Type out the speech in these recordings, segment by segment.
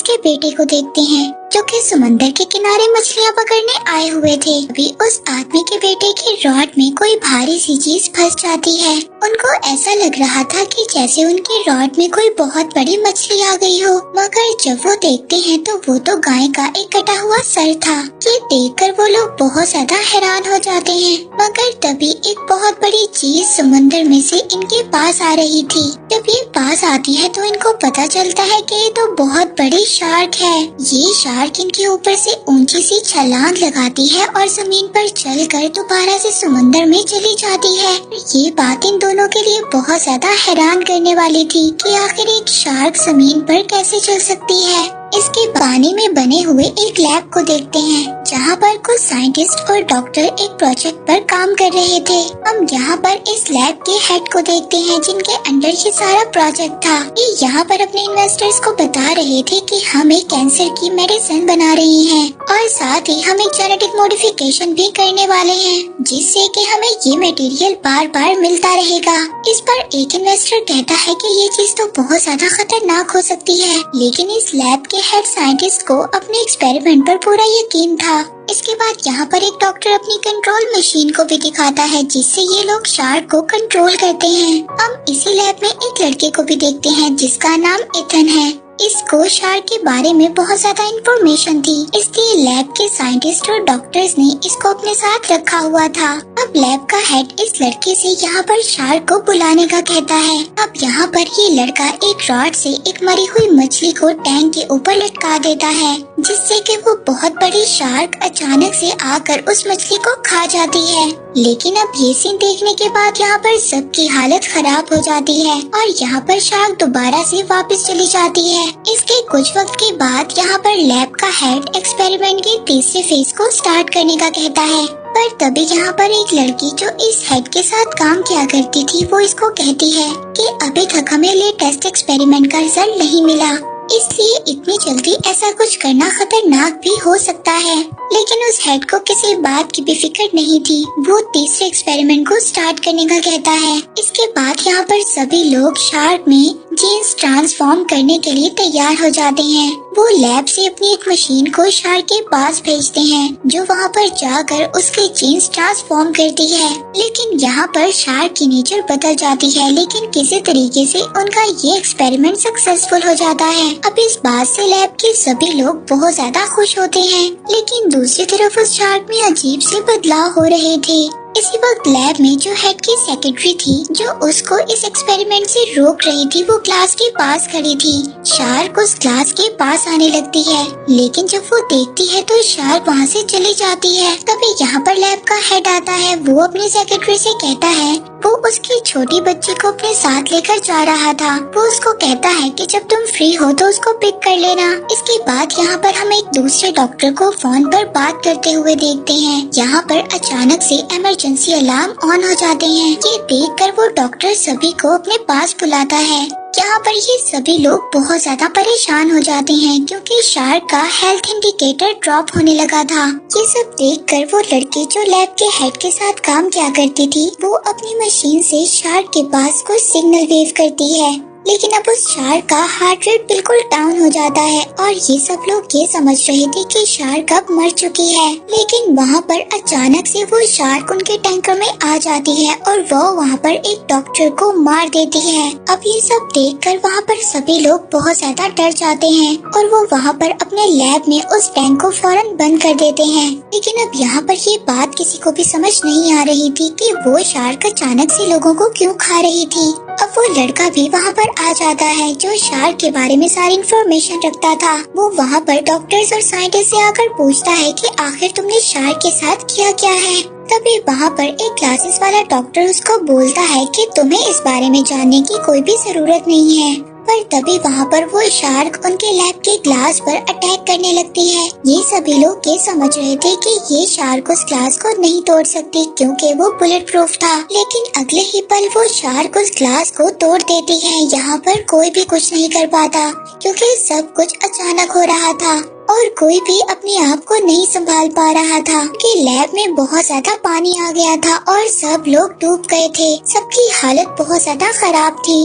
उसके बेटे को देखते हैं जो कि समंदर के किनारे मछलियाँ पकड़ने आए हुए थे। अभी उस आदमी के बेटे की रॉड में कोई भारी सी चीज फंस जाती है। उनको ऐसा लग रहा था कि जैसे उनकी रॉड में कोई बहुत बड़ी मछली आ गई हो, मगर जब वो देखते हैं तो वो तो गाय का एक कटा हुआ सर था। ये देखकर वो लोग बहुत ज्यादा हैरान हो जाते हैं, मगर तभी एक बहुत बड़ी चीज समंदर में से इनके पास आ रही थी। जब ये पास आती है तो इनको पता चलता है कि ये तो बहुत बड़ी शार्क है। ये शार्क इनके ऊपर से ऊंची सी छलांग लगाती है और जमीन पर चलकर दोबारा से समंदर में चली जाती है। ये बात इन दोनों के लिए बहुत ज्यादा हैरान करने वाली थी कि आखिर एक शार्क जमीन पर कैसे चल सकती है। इसके पानी में बने हुए एक लैब को देखते हैं जहाँ पर कुछ साइंटिस्ट और डॉक्टर एक प्रोजेक्ट पर काम कर रहे थे। हम यहाँ पर इस लैब के हेड को देखते हैं जिनके अंडर ये सारा प्रोजेक्ट था। ये यहाँ पर अपने इन्वेस्टर्स को बता रहे थे कि हम एक कैंसर की मेडिसिन बना रही हैं और साथ ही हम एक जेनेटिक मॉडिफिकेशन भी करने वाले हैं जिससे कि हमें ये मटेरियल बार बार मिलता रहेगा। इस पर एक इन्वेस्टर कहता है कि ये चीज तो बहुत ज्यादा खतरनाक हो सकती है, लेकिन इस लैब के हेड साइंटिस्ट को अपने एक्सपेरिमेंट पर पूरा यकीन था। इसके बाद यहाँ पर एक डॉक्टर अपनी कंट्रोल मशीन को भी दिखाता है जिससे ये लोग शार्क को कंट्रोल करते हैं। हम इसी लैब में एक लड़के को भी देखते हैं जिसका नाम इथन है। इसको शार्क के बारे में बहुत ज्यादा इंफॉर्मेशन थी, इसलिए लैब के साइंटिस्ट और डॉक्टर्स ने इसको अपने साथ रखा हुआ था। अब लैब का हेड इस लड़के से यहाँ पर शार्क को बुलाने का कहता है। अब यहाँ पर ये लड़का एक रॉड से एक मरी हुई मछली को टैंक के ऊपर लटका देता है जिससे कि वो बहुत बड़ी शार्क अचानक से आकर उस मछली को खा जाती है। लेकिन अब ये सीन देखने के बाद यहाँ पर सबकी हालत खराब हो जाती है और यहाँ पर शार्क दोबारा से वापस चली जाती है। इसके कुछ वक्त के बाद यहाँ पर लैब का हेड एक्सपेरिमेंट के तीसरे फेज को स्टार्ट करने का कहता है, पर तभी यहाँ पर एक लड़की जो इस हेड के साथ काम किया करती थी वो इसको कहती है कि अभी तक हमें लेटेस्ट एक्सपेरिमेंट का रिजल्ट नहीं मिला, इसलिए इतनी जल्दी ऐसा कुछ करना खतरनाक भी हो सकता है। लेकिन उस हेड को किसी बात की भी फिक्र नहीं थी। वो तीसरे एक्सपेरिमेंट को स्टार्ट करने का कहता है। इसके बाद यहाँ पर सभी लोग शार्क में जीन्स ट्रांसफॉर्म करने के लिए तैयार हो जाते हैं। वो लैब से अपनी एक मशीन को शार्क के पास भेजते हैं जो वहाँ पर जाकर उसके जीन्स ट्रांसफॉर्म करती है। लेकिन यहाँ पर शार्क की नेचर बदल जाती है, लेकिन किसी तरीके से उनका ये एक्सपेरिमेंट सक्सेसफुल हो जाता है। अब इस बात से लैब के सभी लोग बहुत ज्यादा खुश होते हैं, लेकिन दूसरी तरफ उस शार्क में अजीब से बदलाव हो रहे थे। इसी वक्त लैब में जो हेड की सेक्रेटरी थी जो उसको इस एक्सपेरिमेंट से रोक रही थी वो क्लास के पास खड़ी थी। शार्क उस क्लास के पास आने लगती है, लेकिन जब वो देखती है तो शार्क वहाँ से चली जाती है। तभी यहाँ पर लैब का हेड आता है। वो अपनी सेक्रेटरी से कहता है वो उसकी छोटी बच्ची को अपने साथ लेकर जा रहा था। वो उसको कहता है कि जब तुम फ्री हो तो उसको पिक कर लेना। इसके बाद यहाँ पर हम एक दूसरे डॉक्टर को फोन पर बात करते हुए देखते हैं। यहाँ पर अचानक से इमरजेंसी अलार्म ऑन हो जाते हैं। ये देखकर वो डॉक्टर सभी को अपने पास बुलाता है। यहाँ पर ये सभी लोग बहुत ज्यादा परेशान हो जाते हैं क्योंकि शार्क का हेल्थ इंडिकेटर ड्रॉप होने लगा था। ये सब देखकर वो लड़की जो लैब के हेड के साथ काम किया करती थी वो अपनी मशीन से शार्क के पास कुछ सिग्नल वेव करती है, लेकिन अब उस शार्क का हार्ट रेट बिल्कुल डाउन हो जाता है और ये सब लोग ये समझ रहे थे कि शार्क अब मर चुकी है। लेकिन वहाँ पर अचानक से वो शार्क उनके टैंकर में आ जाती है और वो वहाँ पर एक डॉक्टर को मार देती है। अब ये सब देखकर वहाँ पर सभी लोग बहुत ज्यादा डर जाते हैं और वो वहाँ पर अपने लैब में उस टैंक को फौरन बंद कर देते हैं। लेकिन अब यहाँ पर ये बात किसी को भी समझ नहीं आ रही थी कि वो शार्क अचानक से लोगों को क्यों खा रही थी। अब वो लड़का भी वहाँ पर आ जाता है जो शार्क के बारे में सारी इन्फॉर्मेशन रखता था। वो वहाँ पर डॉक्टर्स और साइंटिस्ट से आकर पूछता है कि आखिर तुमने शार्क के साथ किया क्या है। तभी वहाँ पर एक क्लासेस वाला डॉक्टर उसको बोलता है कि तुम्हें इस बारे में जानने की कोई भी जरूरत नहीं है। पर तभी वहाँ पर वो शार्क उनके लैब के ग्लास पर अटैक करने लगती है। ये सभी लोग ये समझ रहे थे कि ये शार्क उस ग्लास को नहीं तोड़ सकती क्योंकि वो बुलेट प्रूफ था, लेकिन अगले ही पल वो शार्क उस ग्लास को तोड़ देती है। यहाँ पर कोई भी कुछ नहीं कर पाता क्योंकि सब कुछ अचानक हो रहा था और कोई भी अपने आप को नहीं संभाल पा रहा था कि लैब में बहुत ज्यादा पानी आ गया था और सब लोग डूब गए थे। सबकी हालत बहुत ज्यादा खराब थी।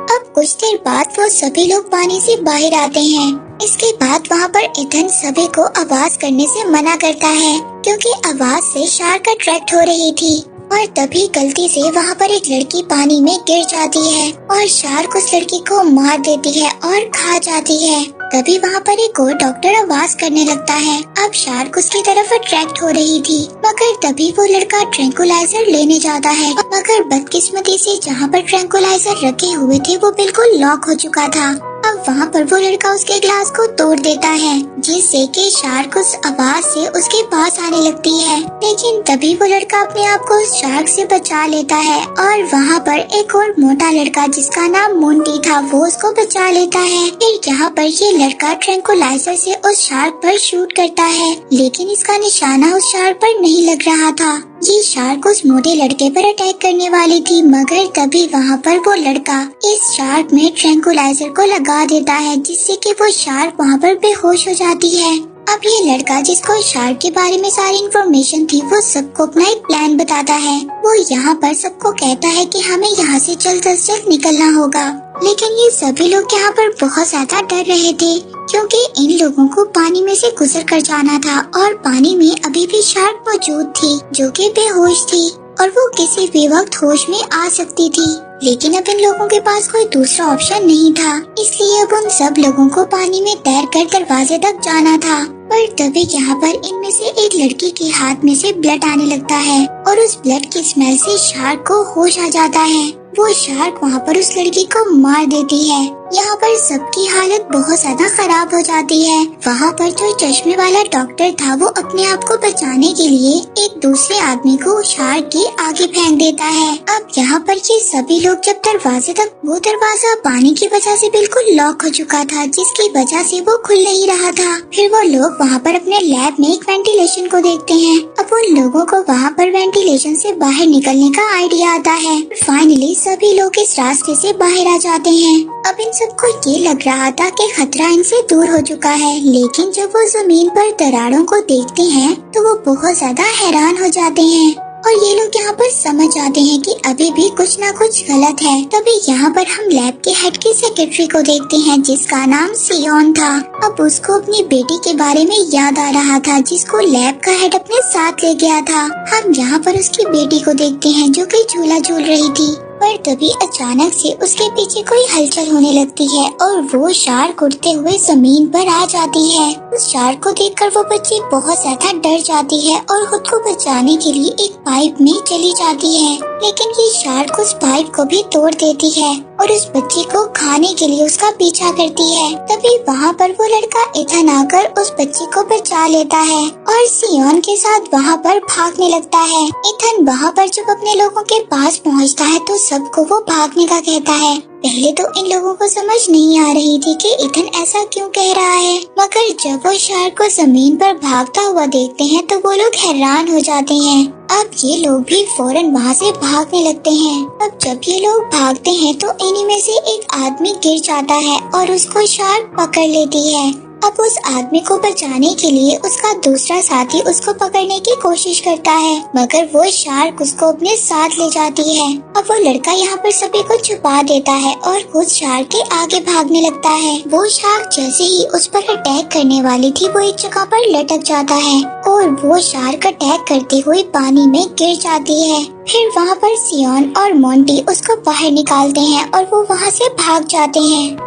अब कुछ देर बाद वो सभी लोग पानी से बाहर आते हैं। इसके बाद वहाँ पर इथन सभी को आवाज करने से मना करता है क्योंकि आवाज से शार्क अट्रैक्ट हो रही थी। और तभी गलती से वहाँ पर एक लड़की पानी में गिर जाती है और शार्क उस लड़की को मार देती है और खा जाती है। तभी वहाँ पर एक और डॉक्टर आवाज करने लगता है। अब शार्क उसकी तरफ अट्रैक्ट हो रही थी, मगर तभी वो लड़का ट्रैंकुलाइजर लेने जाता है, मगर बदकिस्मती से जहाँ पर ट्रैंकुलाइजर रखे हुए थे वो बिल्कुल लॉक हो चुका था। अब वहाँ पर वो लड़का उसके ग्लास को तोड़ देता है, जिससे कि शार्क उस आवाज से उसके पास आने लगती है। लेकिन तभी वो लड़का अपने आप को उस शार्क से बचा लेता है और वहाँ पर एक और मोटा लड़का जिसका नाम मोंटी था वो उसको बचा लेता है। फिर यहाँ पर ये लड़का ट्रैंकुलाइजर से उस शार्क पर शूट करता है, लेकिन इसका निशाना उस शार्क पर नहीं लग रहा था। ये शार्क उस मोटे लड़के पर अटैक करने वाली थी, मगर तभी वहाँ पर वो लड़का इस शार्क में ट्रैंकुलाइजर को लगा देता है, जिससे कि वो शार्क वहाँ पर बेहोश हो जाती है। अब ये लड़का जिसको शार्क के बारे में सारी इन्फॉर्मेशन थी वो सबको अपना एक प्लान बताता है। वो यहाँ पर सबको कहता है कि हमें यहाँ से जल्द से जल्द निकलना होगा। लेकिन ये सभी लोग यहाँ पर बहुत ज्यादा डर रहे थे क्योंकि इन लोगों को पानी में से गुजर कर जाना था और पानी में अभी भी शार्क मौजूद थी जो कि बेहोश थी और वो किसी भी वक्त होश में आ सकती थी। लेकिन अब इन लोगों के पास कोई दूसरा ऑप्शन नहीं था, इसलिए अब उन सब लोगों को पानी में तैरकर दरवाजे तक जाना था। पर तभी यहाँ पर इनमें से एक लड़की के हाथ में से ब्लड आने लगता है और उस ब्लड की स्मेल से शार्क को होश आ जाता है। वो शार्क वहाँ पर उस लड़की को मार देती है। यहाँ पर सबकी हालत बहुत ज्यादा खराब हो जाती है। वहाँ पर जो चश्मे वाला डॉक्टर था वो अपने आप को बचाने के लिए एक दूसरे आदमी को शार्क के आगे फेंक देता है। अब यहाँ पर ये सभी लोग जब दरवाजे तक, वो दरवाजा पानी की वजह से बिल्कुल लॉक हो चुका था, जिसकी वजह से वो खुल नहीं रहा था। फिर वो लोग वहाँ पर अपने लैब में एक वेंटिलेशन को देखते हैं। अब उन लोगों को वहाँ पर वेंटिलेशन से बाहर निकलने का आइडिया आता है। फाइनली सभी लोग इस रास्ते से बाहर आ जाते हैं। अब इन सबको ये लग रहा था कि खतरा इनसे दूर हो चुका है, लेकिन जब वो जमीन पर दरारों को देखते हैं तो वो बहुत ज्यादा हैरान हो जाते हैं और ये लोग यहाँ पर समझ जाते हैं कि अभी भी कुछ ना कुछ गलत है। तभी यहाँ पर हम लैब के हेड की सेक्रेटरी को देखते हैं जिसका नाम सियोन था। अब उसको अपनी बेटी के बारे में याद आ रहा था जिसको लैब का हेड अपने साथ ले गया था। हम यहाँ पर उसकी बेटी को देखते हैं जो कि झूला झूल रही थी, पर तभी अचानक से उसके पीछे कोई हलचल होने लगती है और वो शार्क उड़ते हुए जमीन पर आ जाती है। उस शार्क को देखकर वो बच्ची बहुत ज्यादा डर जाती है और खुद को बचाने के लिए एक पाइप में चली जाती है, लेकिन ये शार्क उस पाइप को भी तोड़ देती है और उस बच्ची को खाने के लिए उसका पीछा करती है। तभी वहाँ पर वो लड़का इथन आकर उस बच्ची को बचा लेता है और सियोन के साथ वहाँ पर भागने लगता है। इथन वहाँ पर जब अपने लोगों के पास पहुँचता है तो सबको वो भागने का कहता है। पहले तो इन लोगों को समझ नहीं आ रही थी कि इथन ऐसा क्यों कह रहा है, मगर जब वो शार्क को जमीन पर भागता हुआ देखते हैं तो वो लोग हैरान हो जाते हैं। अब ये लोग भी फौरन वहाँ से भागने लगते हैं। अब जब ये लोग भागते हैं तो इन्हीं में से एक आदमी गिर जाता है और उसको शार्क पकड़ लेती है। अब उस आदमी को बचाने के लिए उसका दूसरा साथी उसको पकड़ने की कोशिश करता है, मगर वो शार्क उसको अपने साथ ले जाती है। अब वो लड़का यहाँ पर सभी को छुपा देता है और खुद शार्क के आगे भागने लगता है। वो शार्क जैसे ही उस पर अटैक करने वाली थी वो एक जगह पर लटक जाता है और वो शार्क अटैक करते हुए पानी में गिर जाती है। फिर वहाँ पर सियोन और मोंटी उसको बाहर निकालते हैं और वो वहाँ से भाग जाते हैं।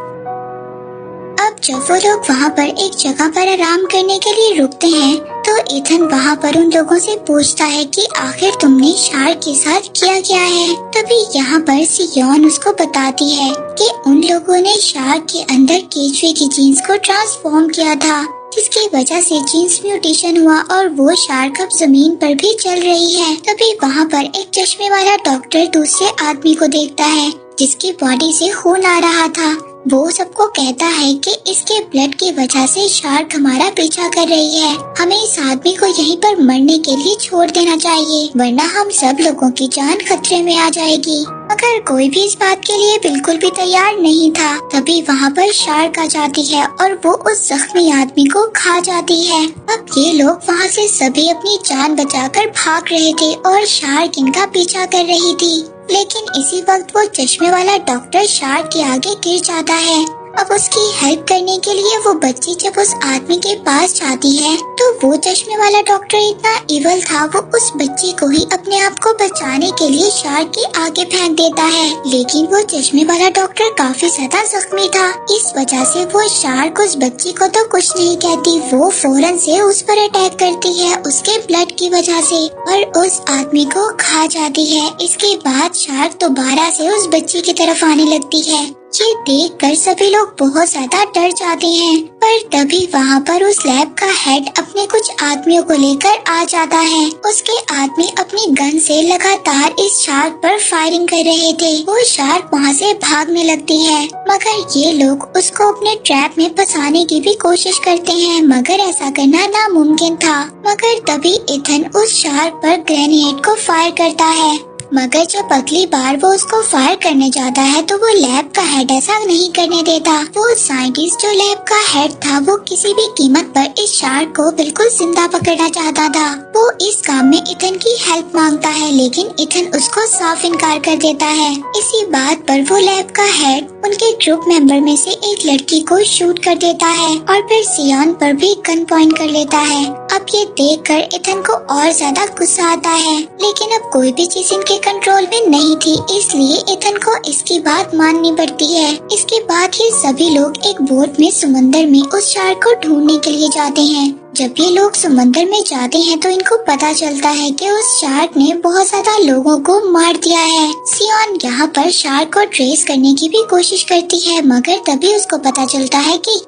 अब जब वो लोग वहाँ पर एक जगह पर आराम करने के लिए रुकते हैं तो इथन वहाँ पर उन लोगों से पूछता है कि आखिर तुमने शार्क के साथ क्या किया है। तभी यहाँ पर सियोन उसको बताती है कि उन लोगों ने शार्क के अंदर केचुए की जीन्स को ट्रांसफॉर्म किया था, जिसकी वजह से जीन्स म्यूटेशन हुआ और वो शार्क अब जमीन पर भी चल रही है। तभी वहाँ पर एक चश्मे वाला डॉक्टर दूसरे आदमी को देखता है जिसकी बॉडी से खून आ रहा था। वो सबको कहता है कि इसके ब्लड की वजह से शार्क हमारा पीछा कर रही है, हमें इस आदमी को यहीं पर मरने के लिए छोड़ देना चाहिए, वरना हम सब लोगों की जान खतरे में आ जाएगी। मगर कोई भी इस बात के लिए बिल्कुल भी तैयार नहीं था। तभी वहाँ पर शार्क आ जाती है और वो उस जख्मी आदमी को खा जाती है। अब ये लोग वहाँ से सभी अपनी जान बचाकर भाग रहे थे और शार्क इनका पीछा कर रही थी। लेकिन इसी वक्त वो चश्मे वाला डॉक्टर शार्क के आगे गिर जाता है। अब उसकी हेल्प करने के लिए वो बच्ची जब उस आदमी के पास जाती है तो वो चश्मे वाला डॉक्टर इतना इवल था, वो उस बच्ची को ही अपने आप को बचाने के लिए शार्क के आगे फेंक देता है। लेकिन वो चश्मे वाला डॉक्टर काफी ज्यादा जख्मी था, इस वजह से वो शार्क उस बच्ची को तो कुछ नहीं कहती, वो फौरन से उस पर अटैक करती है उसके ब्लड की वजह से और उस आदमी को खा जाती है। इसके बाद शार्क दोबारा से उस बच्ची की तरफ आने लगती है। ये देखकर सभी लोग बहुत ज्यादा डर जाते हैं, पर तभी वहाँ पर उस लैब का हेड अपने कुछ आदमियों को लेकर आ जाता है। उसके आदमी अपनी गन से लगातार इस शार्क पर फायरिंग कर रहे थे। वो शार्क वहाँ से भागने लगती है, मगर ये लोग उसको अपने ट्रैप में फंसाने की भी कोशिश करते हैं, मगर ऐसा करना नामुमकिन था। मगर तभी इथन उस शार्क पर ग्रेनेड को फायर करता है, मगर जब अगली बार वो उसको फायर करने जाता है तो वो लैब का हेड ऐसा नहीं करने देता। वो साइंटिस्ट जो लैब का हेड था वो किसी भी कीमत पर इस शार्क को बिल्कुल जिंदा पकड़ना चाहता था। वो इस काम में इथन की हेल्प मांगता है, लेकिन इथन उसको साफ इनकार कर देता है। इसी बात पर वो लैब का हेड उनके ग्रुप मेंबर में से एक लड़की को शूट कर देता है और फिर सियान पर भी गन पॉइंट कर लेता है। अब ये देखकर इथन को और ज्यादा गुस्सा आता है, लेकिन अब कोई भी चीज इनके कंट्रोल में नहीं थी, इसलिए इथन को इसकी बात माननी पड़ती है। इसके बाद ये सभी लोग एक बोट में समंदर में उस शार्क को ढूंढने के लिए जाते हैं। जब ये लोग समंदर में जाते हैं तो इनको पता चलता है कि उस शार्क ने बहुत ज्यादा लोगों को मार दिया है। सियोन यहाँ पर शार्क को ट्रेस करने की भी कोशिश करती है, मगर तभी उसको पता चलता है कि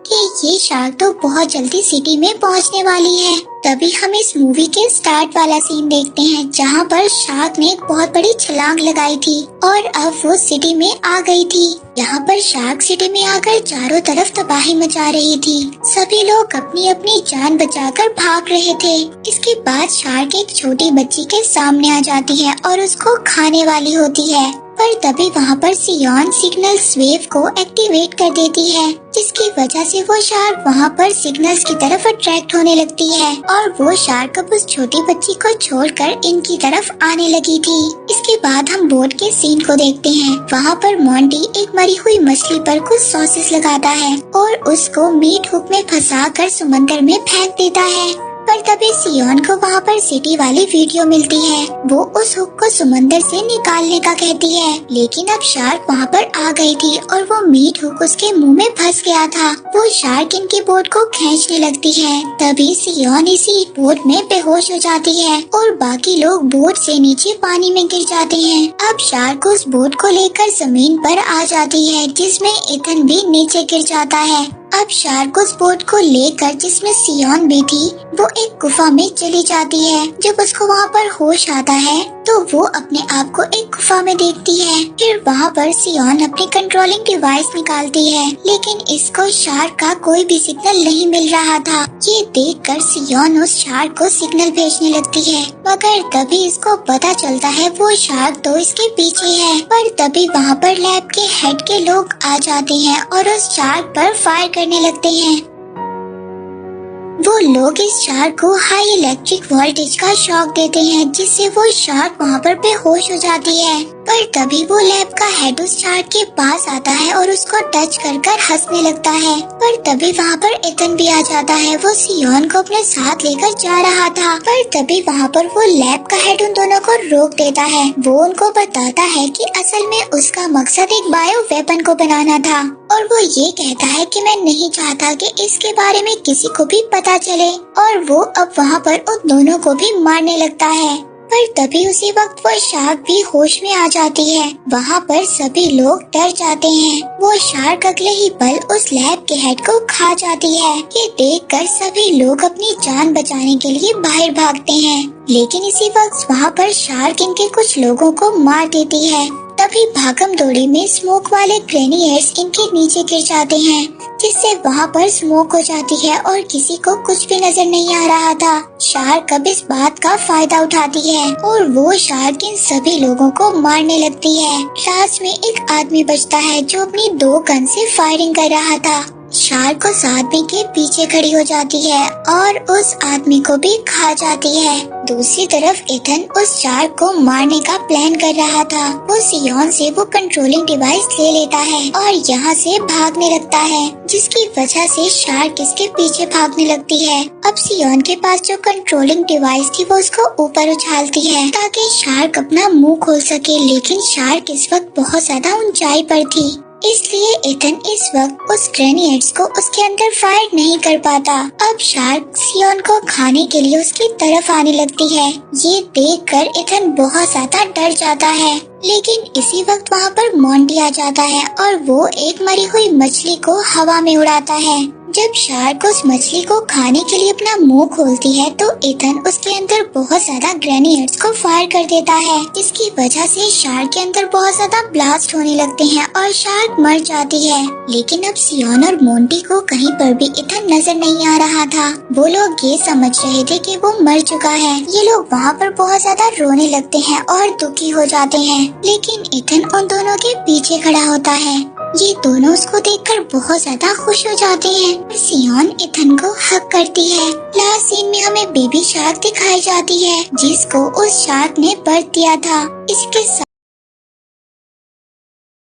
ये शार्क तो बहुत जल्दी सिटी में पहुँचने वाली है। तभी हम इस मूवी के स्टार्ट वाला सीन देखते हैं, जहाँ पर शार्क ने एक बहुत बड़ी छलांग लगाई थी और अब वो सिटी में आ गई थी। यहाँ पर शार्क सिटी में आकर चारों तरफ तबाही मचा रही थी। सभी लोग अपनी अपनी जान बचाकर भाग रहे थे। इसके बाद शार्क एक छोटी बच्ची के सामने आ जाती है और उसको खाने वाली होती है, पर तभी वहाँ पर सियोन सिग्नल्स वेव को एक्टिवेट कर देती है, जिसकी वजह से वो शार्क वहाँ पर सिग्नल्स की तरफ अट्रैक्ट होने लगती है और वो शार्क अब उस छोटी बच्ची को छोड़कर इनकी तरफ आने लगी थी। इसके बाद हम बोट के सीन को देखते हैं। वहाँ पर मोंटी एक मरी हुई मछली पर कुछ सॉसेस लगाता है और उसको मीट हुक में फंसाकर समंदर में फेंक देता है, पर तभी सियोन को वहाँ पर सिटी वाली वीडियो मिलती है। वो उस हुक को समंदर से निकालने का कहती है, लेकिन अब शार्क वहाँ पर आ गई थी और वो मीट हुक उसके मुंह में फंस गया था। वो शार्क इनकी बोट को खींचने लगती है, तभी सियोन इसी बोट में बेहोश हो जाती है और बाकी लोग बोट से नीचे पानी में गिर जाते हैं। अब शार्क उस बोट को लेकर जमीन पर आ जाती है, जिसमें इथन भी नीचे गिर जाता है। अब शार्क उस बोट को लेकर, जिसमें सियोन भी थी, वो एक गुफा में चली जाती है। जब उसको वहाँ पर होश आता है तो वो अपने आप को एक गुफा में देखती है। फिर वहाँ पर सियोन अपनी कंट्रोलिंग डिवाइस निकालती है, लेकिन इसको शार्क का कोई भी सिग्नल नहीं मिल रहा था। ये देखकर सियोन उस शार्क को सिग्नल भेजने लगती है, मगर तभी इसको पता चलता है वो शार्क तो इसके पीछे है। पर तभी वहाँ पर लैब के हेड के लोग आ जाते हैं और उस शार्क पर फायर करने लगते हैं। वो लोग इस शार्क को हाई इलेक्ट्रिक वोल्टेज का शॉक देते हैं, जिससे वो शार्क वहाँ पर बेहोश हो जाती है। पर तभी वो लैब का हेड उस शार्क के पास आता है और उसको टच कर हंसने लगता है। पर तभी वहाँ पर इथन भी आ जाता है। वो सियोन को अपने साथ लेकर जा रहा था, पर तभी वहाँ पर वो लैब का हेड उन दोनों को रोक देता है। वो उनको बताता है कि असल में उसका मकसद एक बायो वेपन को बनाना था, और वो ये कहता है कि मैं नहीं चाहता कि इसके बारे में किसी को भी पता चले, और वो अब वहाँ पर उन दोनों को भी मारने लगता है। पर तभी उसी वक्त वो शार्क भी होश में आ जाती है। वहाँ पर सभी लोग डर जाते हैं। वो शार्क अगले ही पल उस लैब के हेड को खा जाती है। ये देखकर सभी लोग अपनी जान बचाने के लिए बाहर भागते हैं, लेकिन इसी वक्त वहाँ पर शार्क इनके कुछ लोगों को मार देती है। तभी भागम दौड़ी में स्मोक वाले ग्रेनियर्स इनके नीचे गिर जाते हैं, जिससे वहाँ पर स्मोक हो जाती है और किसी को कुछ भी नजर नहीं आ रहा था। शार्क अब इस बात का फायदा उठाती है और वो शार्क इन सभी लोगों को मारने लगती है। लास्ट में एक आदमी बचता है जो अपनी 2 गन से फायरिंग कर रहा था। शार्क उस आदमी के पीछे खड़ी हो जाती है और उस आदमी को भी खा जाती है। दूसरी तरफ इथन उस शार्क को मारने का प्लान कर रहा था। वो सियोन से वो कंट्रोलिंग डिवाइस ले लेता है और यहाँ से भागने लगता है, जिसकी वजह से शार्क इसके पीछे भागने लगती है। अब सियोन के पास जो कंट्रोलिंग डिवाइस थी वो उसको ऊपर उछालती है ताकि शार्क अपना मुंह खोल सके, लेकिन शार्क इस वक्त बहुत ज्यादा ऊंचाई पर थी, इसलिए इथन इस वक्त उस ग्रेनेड्स को उसके अंदर फायर नहीं कर पाता। अब शार्क सियोन को खाने के लिए उसकी तरफ आने लगती है। ये देखकर इथन बहुत ज्यादा डर जाता है, लेकिन इसी वक्त वहाँ पर मोंटी आ जाता है और वो एक मरी हुई मछली को हवा में उड़ाता है। जब शार्क उस मछली को खाने के लिए अपना मुंह खोलती है तो इथन उसके अंदर बहुत ज्यादा ग्रेनेड्स को फायर कर देता है, जिसकी वजह से शार्क के अंदर बहुत ज्यादा ब्लास्ट होने लगते हैं और शार्क मर जाती है। लेकिन अब सियोन और मोंटी को कहीं पर भी इथन नजर नहीं आ रहा था। वो लोग ये समझ रहे थे कि वो मर चुका है। ये लोग वहाँ पर बहुत ज्यादा रोने लगते हैं और दुखी हो जाते हैं, लेकिन इथन उन दोनों के पीछे खड़ा होता है। ये दोनों उसको देखकर बहुत ज्यादा खुश हो जाते हैं। सियोन इथन को हक करती है। लास्ट सीन में हमें बेबी शार्क दिखाई जाती है, जिसको उस शार्क ने बर्थ दिया था। इसके साथ